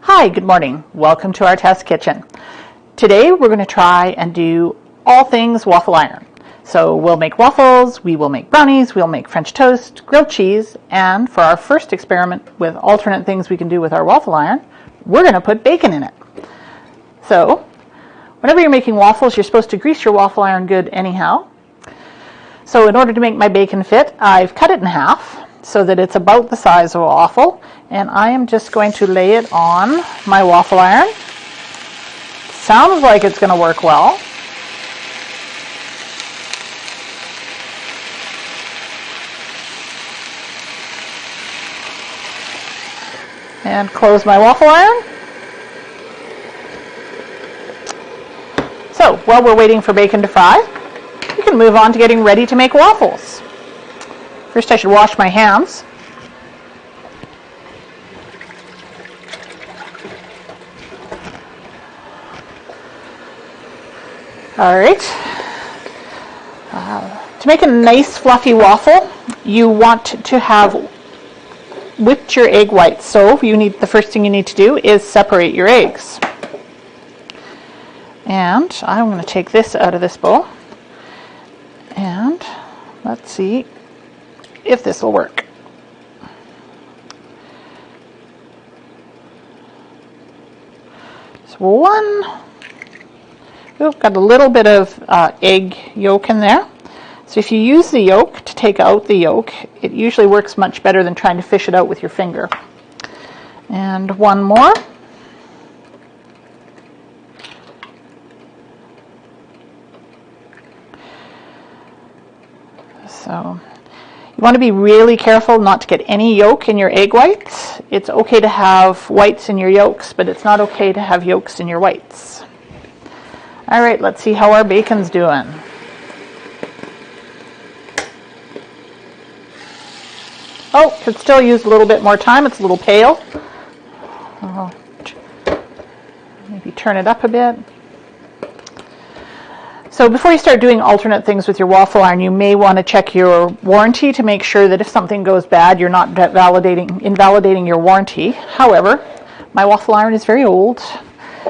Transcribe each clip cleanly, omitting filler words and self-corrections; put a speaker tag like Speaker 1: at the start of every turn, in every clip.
Speaker 1: Hi, good morning. Welcome to our test kitchen. Today we're going to try and do all things waffle iron. So we'll make waffles, we will make brownies, we'll make French toast, grilled cheese, and for our first experiment with alternate things we can do with our waffle iron, we're going to put bacon in it. So whenever you're making waffles, you're supposed to grease your waffle iron good anyhow. So in order to make my bacon fit, I've cut it in half so that it's about the size of a waffle. And I am just going to lay it on my waffle iron. Sounds like it's going to work well. And close my waffle iron. So while we're waiting for bacon to fry, we can move on to getting ready to make waffles. First I should wash my hands. All right, to make a nice fluffy waffle, you want to have whipped your egg whites. So the first thing you need to do is separate your eggs. And I'm going to take this out of this bowl. And let's see if this will work. So got a little bit of egg yolk in there. So if you use the yolk to take out the yolk, it usually works much better than trying to fish it out with your finger. And one more. So you want to be really careful not to get any yolk in your egg whites. It's okay to have whites in your yolks, but it's not okay to have yolks in your whites. All right, let's see how our bacon's doing. Oh, could still use a little bit more time. It's a little pale. I'll maybe turn it up a bit. So before you start doing alternate things with your waffle iron, you may want to check your warranty to make sure that if something goes bad, you're not invalidating your warranty. However, my waffle iron is very old,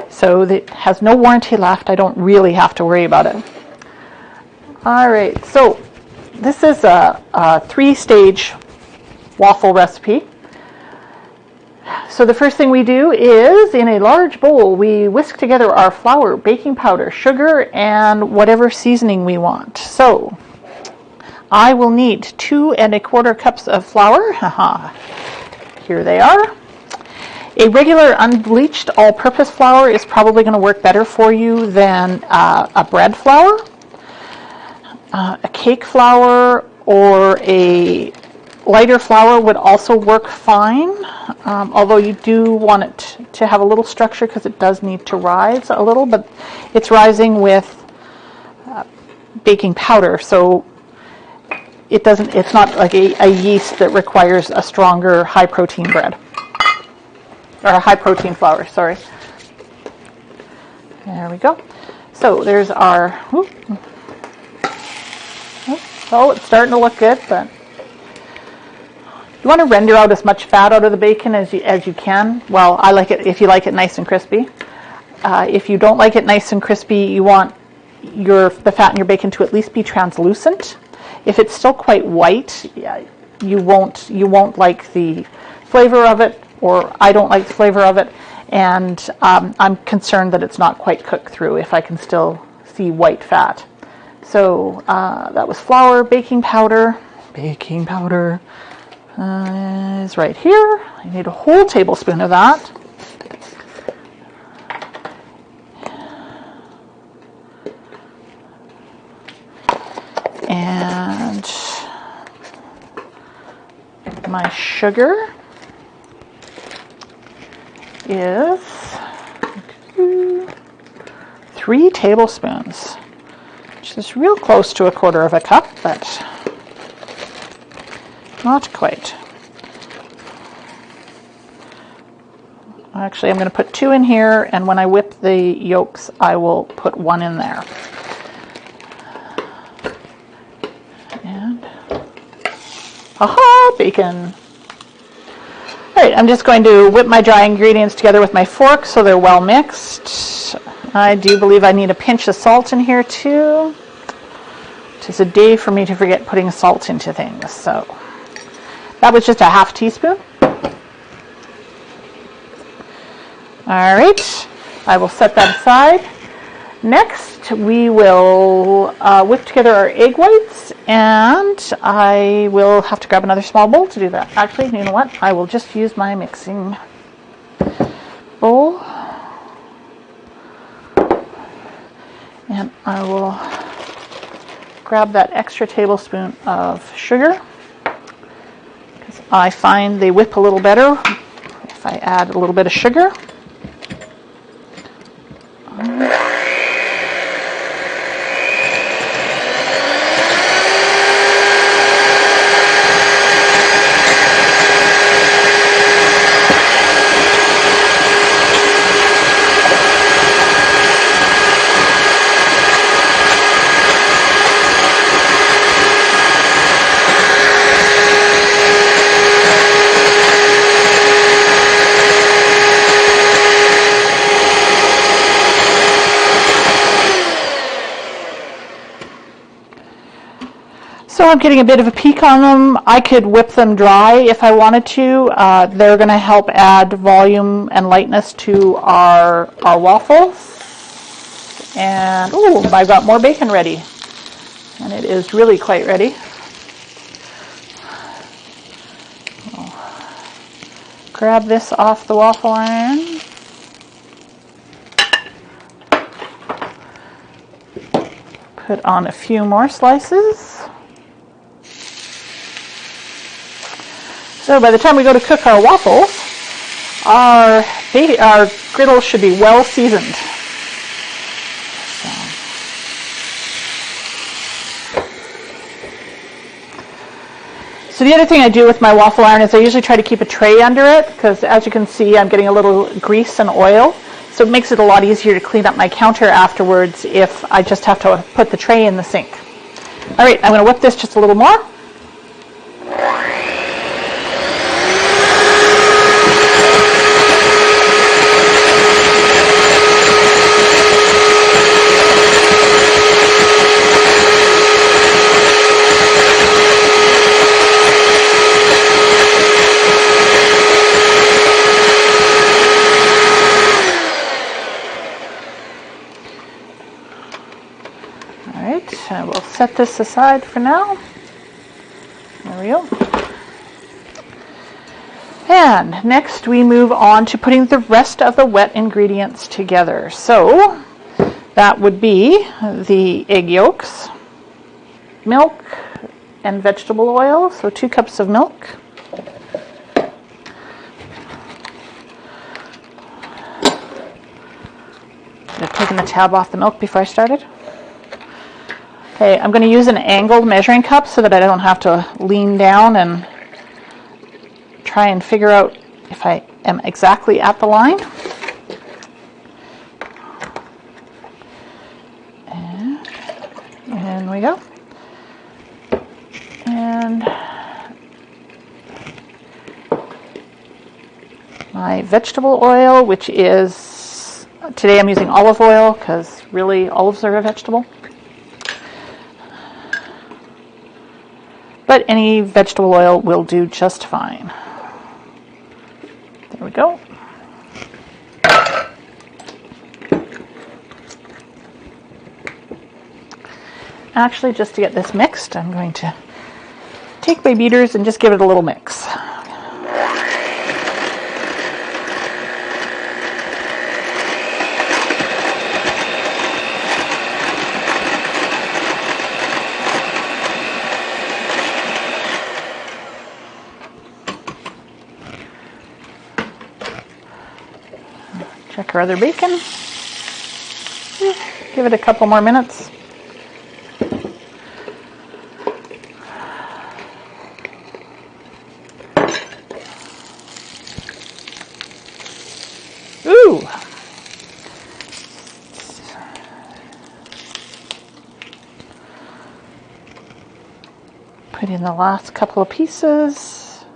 Speaker 1: so it has no warranty left. I don't really have to worry about it. All right, so this is a 3-stage waffle recipe. So the first thing we do is, in a large bowl, we whisk together our flour, baking powder, sugar, and whatever seasoning we want. So I will need 2 1/4 cups of flour. Here they are. A regular unbleached all-purpose flour is probably going to work better for you than a bread flour. A cake flour or a lighter flour would also work fine, although you do want it to have a little structure because it does need to rise a little, but it's rising with baking powder, so it's not like a yeast that requires a stronger high-protein bread. Or a high-protein flour, sorry. There we go. So there's our, oh, it's starting to look good, but you want to render out as much fat out of the bacon as you can. Well, I like it if you like it nice and crispy. If you don't like it nice and crispy, you want the fat in your bacon to at least be translucent. If it's still quite white, you won't like the flavor of it, or I don't like the flavor of it, and I'm concerned that it's not quite cooked through if I can still see white fat. So that was flour, baking powder. Baking powder is right here. I need a whole tablespoon of that. And my sugar is 3 tablespoons, which is real close to 1/4 cup, but not quite. Actually, I'm going to put 2 in here, and when I whip the yolks, I will put 1 in there. And aha, bacon. Alright, I'm just going to whip my dry ingredients together with my fork so they're well mixed. I do believe I need a pinch of salt in here too. It is a day for me to forget putting salt into things, so that was just a half teaspoon. Alright, I will set that aside. Next, we will whip together our egg whites, and I will have to grab another small bowl to do that. Actually, you know what? I will just use my mixing bowl, and I will grab that extra tablespoon of sugar, because I find they whip a little better if I add a little bit of sugar. So I'm getting a bit of a peek on them. I could whip them dry if I wanted to. They're going to help add volume and lightness to our waffles. And ooh, I've got more bacon ready. And it is really quite ready. I'll grab this off the waffle iron. Put on a few more slices. So by the time we go to cook our waffles, our griddle should be well seasoned. So the other thing I do with my waffle iron is I usually try to keep a tray under it, because as you can see I'm getting a little grease and oil. So it makes it a lot easier to clean up my counter afterwards if I just have to put the tray in the sink. Alright, I'm going to whip this just a little more. Alright, I will set this aside for now. There we go. And next we move on to putting the rest of the wet ingredients together. So that would be the egg yolks, milk, and vegetable oil. So 2 cups of milk. I've taken the tab off the milk before I started. Okay, I'm going to use an angled measuring cup so that I don't have to lean down and try and figure out if I am exactly at the line. And in we go. And my vegetable oil, which is, today I'm using olive oil because really olives are a vegetable. But any vegetable oil will do just fine. There we go. Actually, just to get this mixed, I'm going to take my beaters and just give it a little mix. Check our other bacon. Give it a couple more minutes. Ooh! Put in the last couple of pieces.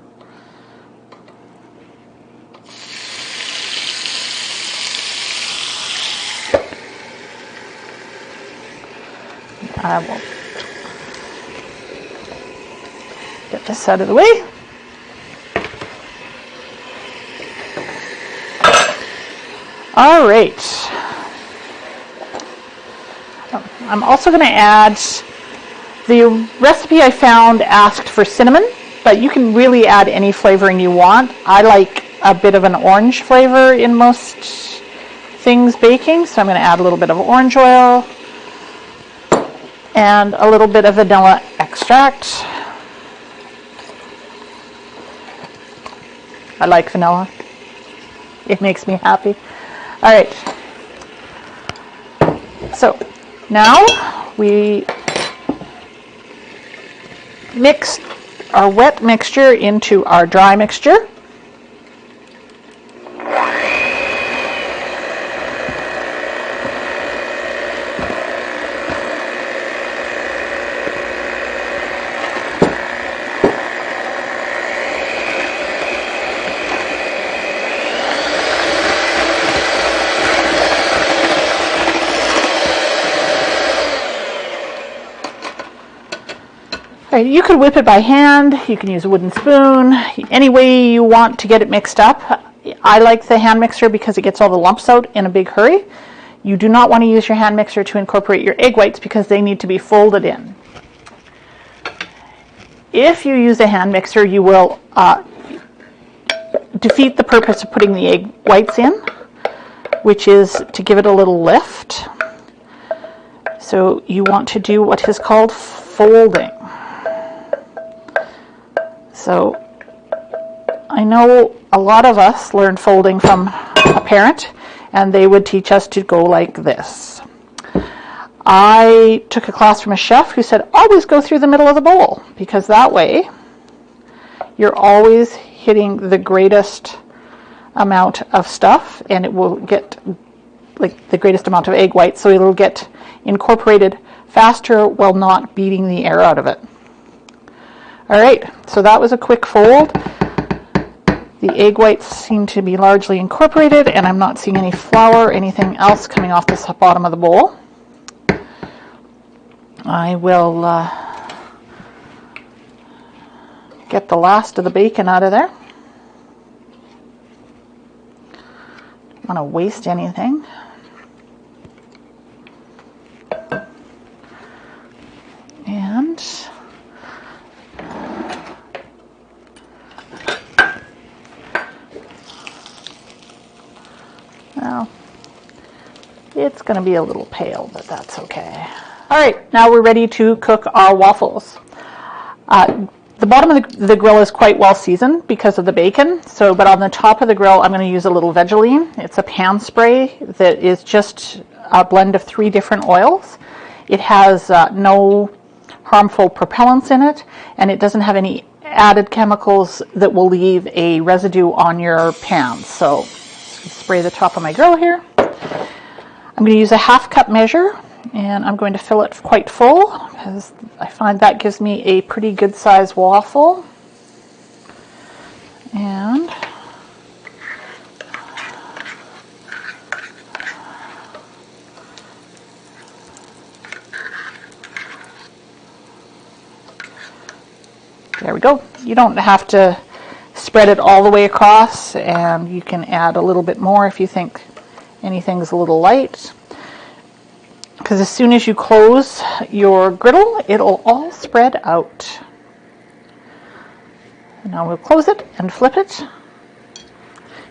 Speaker 1: I will get this out of the way. All right. I'm also going to add, the recipe I found asked for cinnamon, but you can really add any flavoring you want. I like a bit of an orange flavor in most things baking, so I'm going to add a little bit of orange oil and a little bit of vanilla extract. I like vanilla. It makes me happy. All right. So now we mix our wet mixture into our dry mixture. You could whip it by hand, you can use a wooden spoon, any way you want to get it mixed up. I like the hand mixer because it gets all the lumps out in a big hurry. You do not want to use your hand mixer to incorporate your egg whites because they need to be folded in. If you use a hand mixer, you will defeat the purpose of putting the egg whites in, which is to give it a little lift. So you want to do what is called folding. So I know a lot of us learned folding from a parent, and they would teach us to go like this. I took a class from a chef who said, always go through the middle of the bowl, because that way you're always hitting the greatest amount of stuff, and it will get like the greatest amount of egg whites, so it'll get incorporated faster while not beating the air out of it. All right, so that was a quick fold. The egg whites seem to be largely incorporated, and I'm not seeing any flour or anything else coming off the bottom of the bowl. I will get the last of the bacon out of there. Don't want to waste anything. And well, it's going to be a little pale, but that's okay. All right, now we're ready to cook our waffles. The bottom of the grill is quite well seasoned because of the bacon, but on the top of the grill I'm going to use a little Vegeline. It's a pan spray that is just a blend of 3 different oils. It has no harmful propellants in it, and it doesn't have any added chemicals that will leave a residue on your pan. So spray the top of my grill here. I'm going to use a 1/2 cup measure, and I'm going to fill it quite full because I find that gives me a pretty good size waffle. And there we go. You don't have to spread it all the way across, and you can add a little bit more if you think anything's a little light. Because as soon as you close your griddle, it'll all spread out. And now we'll close it and flip it.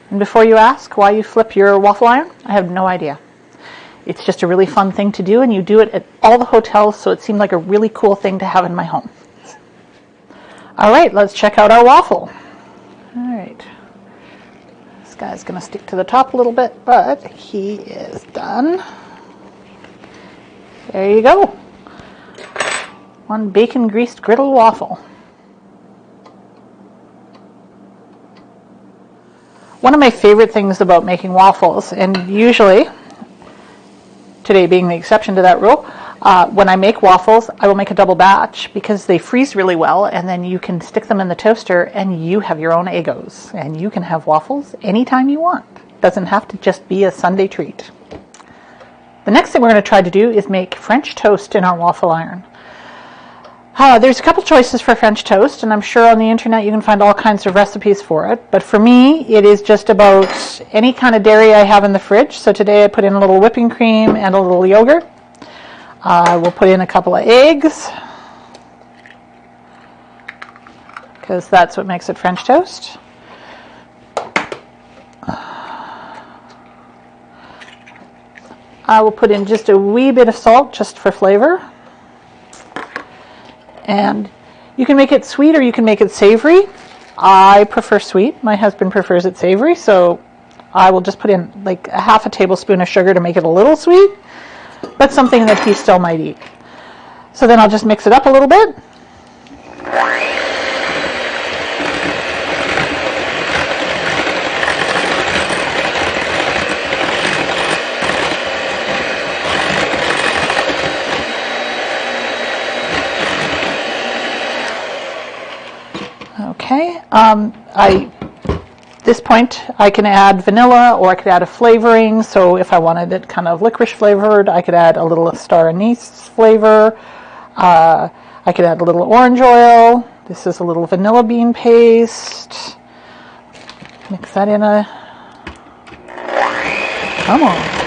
Speaker 1: And before you ask why you flip your waffle iron, I have no idea. It's just a really fun thing to do, and you do it at all the hotels, so it seemed like a really cool thing to have in my home. All right, let's check out our waffle. All right. This guy's going to stick to the top a little bit, but he is done. There you go. One bacon greased griddle waffle. One of my favorite things about making waffles, and usually, today being the exception to that rule, when I make waffles, I will make a double batch because they freeze really well, and then you can stick them in the toaster and you have your own Eggos, and you can have waffles anytime you want. Doesn't have to just be a Sunday treat. The next thing we're going to try to do is make French toast in our waffle iron. There's a couple choices for French toast, and I'm sure on the internet you can find all kinds of recipes for it. But for me, it is just about any kind of dairy I have in the fridge. So today I put in a little whipping cream and a little yogurt. I will put in a couple of eggs, because that's what makes it French toast. I will put in just a wee bit of salt just for flavor. And you can make it sweet or you can make it savory. I prefer sweet. My husband prefers it savory, so I will just put in like a half a tablespoon of sugar to make it a little sweet, but something that he still might eat. So then I'll just mix it up a little bit. Okay, this point I can add vanilla or I could add a flavoring. So if I wanted it kind of licorice flavored, I could add a little star anise flavor. I could add a little orange oil. This is a little vanilla bean paste. Mix that in a... Come on.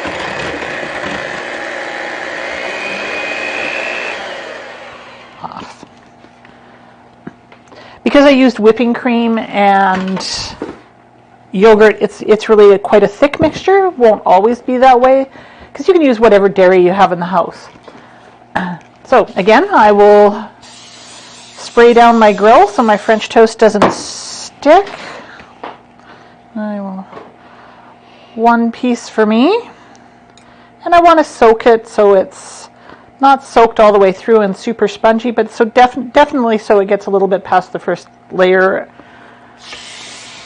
Speaker 1: Because I used whipping cream and yogurt, it's really quite a thick mixture. It won't always be that way, because you can use whatever dairy you have in the house. So again, I will spray down my grill so my French toast doesn't stick. I will, one piece for me. And I want to soak it so it's not soaked all the way through and super spongy, but so definitely so it gets a little bit past the first layer.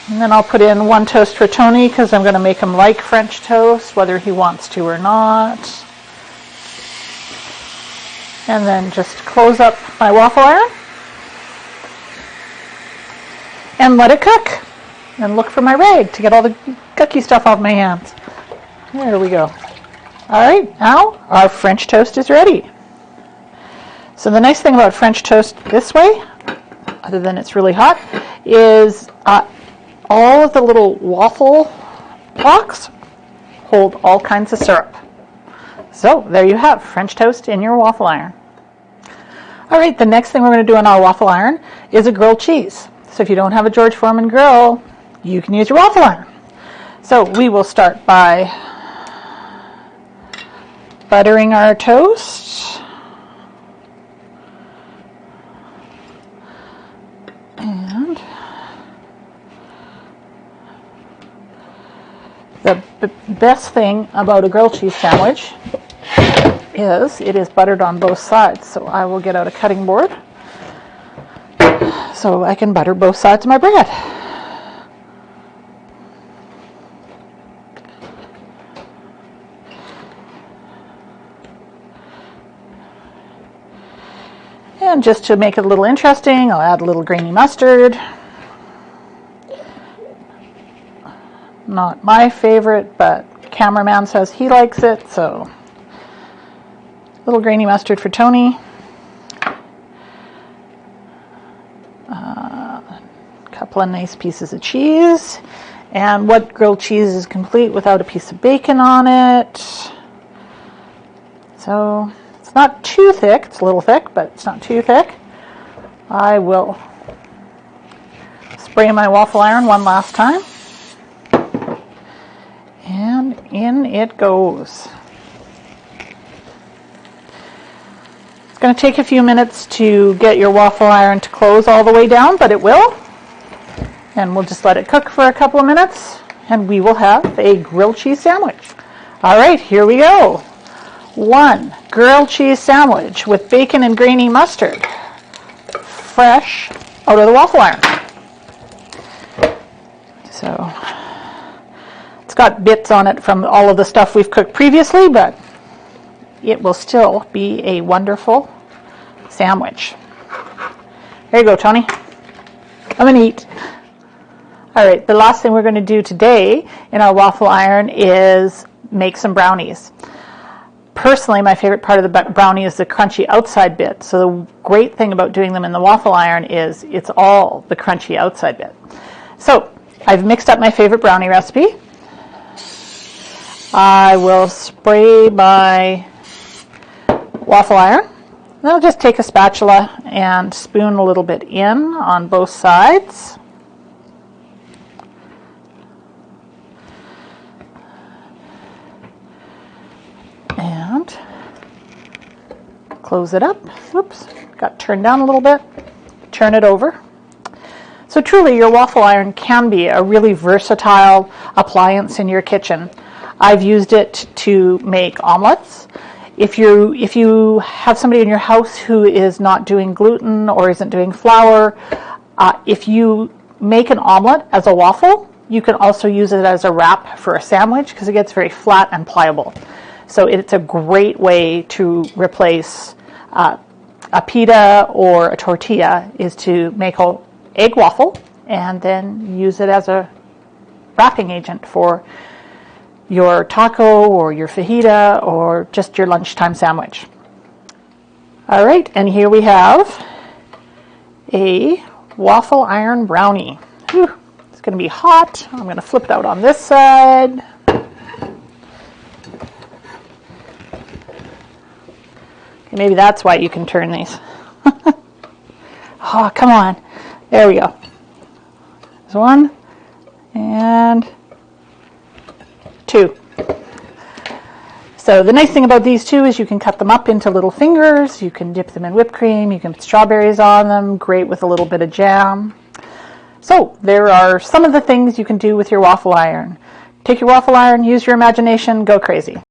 Speaker 1: And then I'll put in one toast for Tony, because I'm going to make him like French toast, whether he wants to or not. And then just close up my waffle iron and let it cook. And look for my rag to get all the cookie stuff off my hands. There we go. All right, now our French toast is ready. So the nice thing about French toast this way, other than it's really hot, is all of the little waffle blocks hold all kinds of syrup. So there you have French toast in your waffle iron. All right, the next thing we're going to do on our waffle iron is a grilled cheese. So if you don't have a George Foreman grill, you can use your waffle iron. So we will start by buttering our toast. And the best thing about a grilled cheese sandwich is it is buttered on both sides. So I will get out a cutting board so I can butter both sides of my bread. And just to make it a little interesting, I'll add a little grainy mustard. Not my favorite, but cameraman says he likes it, so a little grainy mustard for Tony. A couple of nice pieces of cheese. And what grilled cheese is complete without a piece of bacon on it? So it's not too thick. It's a little thick, but it's not too thick. I will spray my waffle iron one last time. And in it goes. It's going to take a few minutes to get your waffle iron to close all the way down, but it will. And we'll just let it cook for a couple of minutes, and we will have a grilled cheese sandwich. All right, here we go. One grilled cheese sandwich with bacon and grainy mustard, fresh out of the waffle iron. So it's got bits on it from all of the stuff we've cooked previously, but it will still be a wonderful sandwich. There you go, Tony. Come and eat. All right, the last thing we're going to do today in our waffle iron is make some brownies. Personally, my favorite part of the brownie is the crunchy outside bit. So the great thing about doing them in the waffle iron is it's all the crunchy outside bit. So I've mixed up my favorite brownie recipe. I will spray my waffle iron. Then I'll just take a spatula and spoon a little bit in on both sides. And close it up. Oops, got turned down a little bit. Turn it over. So truly, your waffle iron can be a really versatile appliance in your kitchen. I've used it to make omelets. If you have somebody in your house who is not doing gluten or isn't doing flour, if you make an omelet as a waffle, you can also use it as a wrap for a sandwich because it gets very flat and pliable. So it's a great way to replace a pita or a tortilla, is to make an egg waffle and then use it as a wrapping agent for your taco or your fajita or just your lunchtime sandwich. All right, and here we have a waffle iron brownie. Whew, it's going to be hot. I'm going to flip it out on this side. Maybe that's why you can turn these. Oh, come on. There we go. There's one and two. So the nice thing about these two is you can cut them up into little fingers. You can dip them in whipped cream. You can put strawberries on them. Great with a little bit of jam. So there are some of the things you can do with your waffle iron. Take your waffle iron, use your imagination, go crazy.